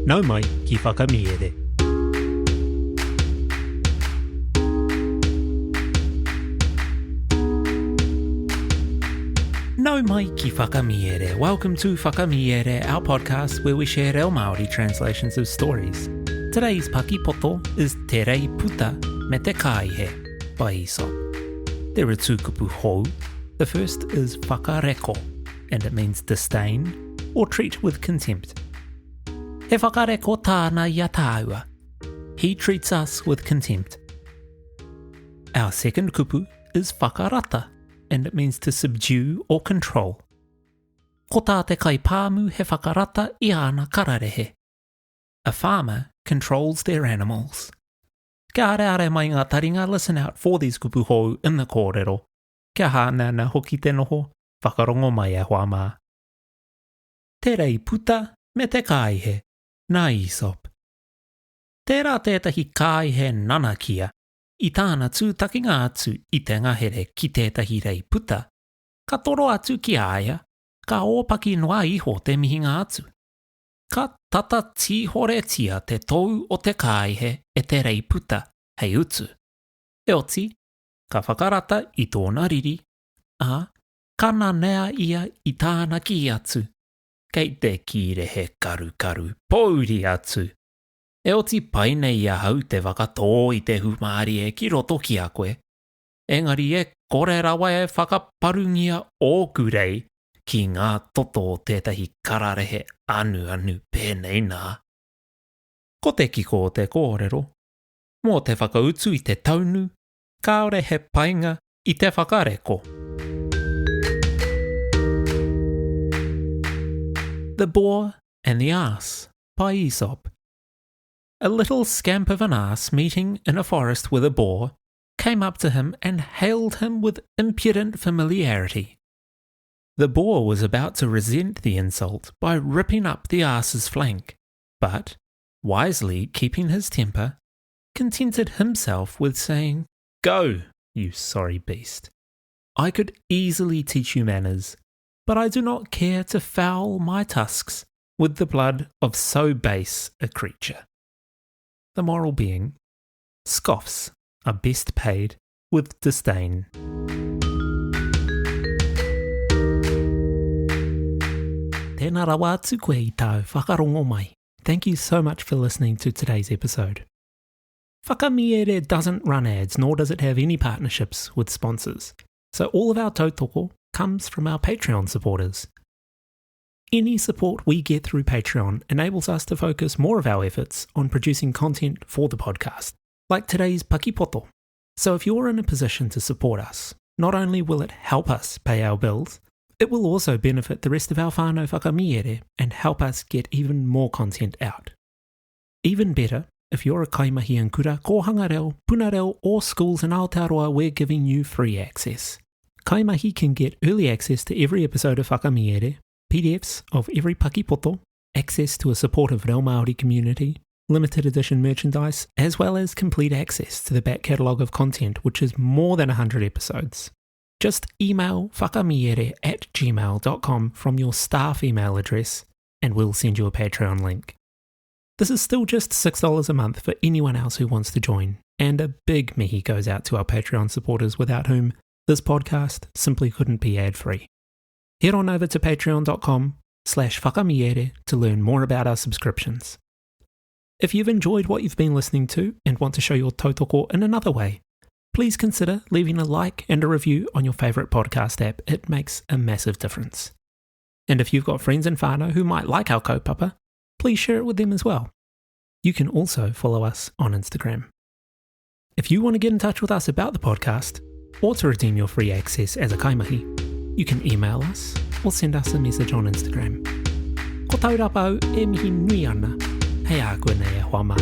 Nau mai ki whakamiere. Nau mai ki whakamiere. Welcome to Whakamiere, our podcast where we share our Māori translations of stories. Today's Paki Poto is Te Rei Puta me te Kāihe by Aesop. There are two kupu hou. The first is whakareko, and it means disdain or treat with contempt. He whakareko tāna ia tāua. He treats us with contempt. Our second kupu is whakarata, and it means to subdue or control. Ko tā te kai pāmu he whakarata I ana kararehe. A farmer controls their animals. Kia reare mai ngā taringa, listen out for these kupu hou in the kōrero. Kia hāna na hoki te noho, whakarongo mai e hoa mā. Te Rei Puta me te Kāihe, nā Aesop. Tērā tētahi kāihe nanakia, I tāna tūtakinga atu I te ngahere ki tētahi Rei Puta. Ka toro atu ki āia, ka ōpaki noa iho te mihinga atu. Ka tata tihore tia te tou o te kāihe e te Rei Puta, hei utu. E oti, ka whakarata I tōna riri, ā, ka nanea ia I tāna ki atu. Kei te kire he karu pouri atu. E oti pai nei ia hau te whakatō I te humāri e ki roto ki a koe. Engari e kore rawa e whakaparungia ōku rei ki ngā toto o tētahi kararehe anu pēnei nā. Ko te kiko o te kōrero. Mō te whakautu I te taunu, kaore he painga I te whakareko. The Boar and the Ass by Aesop. A little scamp of an ass meeting in a forest with a boar came up to him and hailed him with impudent familiarity. The boar was about to resent the insult by ripping up the ass's flank, but, wisely keeping his temper, contented himself with saying, "Go, you sorry beast. I could easily teach you manners, but I do not care to foul my tusks with the blood of so base a creature." The moral being, scoffs are best paid with disdain. Tēnā rawa atu koe I tāu whakarongo mai. Thank you so much for listening to today's episode. Whakamiere doesn't run ads, nor does it have any partnerships with sponsors, so all of our tautoko comes from our Patreon supporters. Any support we get through Patreon enables us to focus more of our efforts on producing content for the podcast, like today's Paki Poto. So if you're in a position to support us, not only will it help us pay our bills, it will also benefit the rest of our whānau whakamiere and help us get even more content out. Even better, if you're a kaimahi and kura, kohanga reo, puna reo, or schools in Aotearoa, we're giving you free access. Kaimahi can get early access to every episode of Whakamiere, PDFs of every Paki Poto, access to a supportive Reo Māori community, limited edition merchandise, as well as complete access to the back catalogue of content, which is more than 100 episodes. Just email whakamiere@gmail.com from your staff email address and we'll send you a Patreon link. This is still just $6 a month for anyone else who wants to join, and a big mihi goes out to our Patreon supporters without whom this podcast simply couldn't be ad-free. Head on over to patreon.com/whakamiere to learn more about our subscriptions. If you've enjoyed what you've been listening to and want to show your tautoko in another way, please consider leaving a like and a review on your favourite podcast app. It makes a massive difference. And if you've got friends in whānau who might like our kaupapa, please share it with them as well. You can also follow us on Instagram. If you want to get in touch with us about the podcast, or to redeem your free access as a kaimahi, you can email us or send us a message on Instagram. Ko Taurapa au e mihi nui ana, hei a koe nei e hoa mā.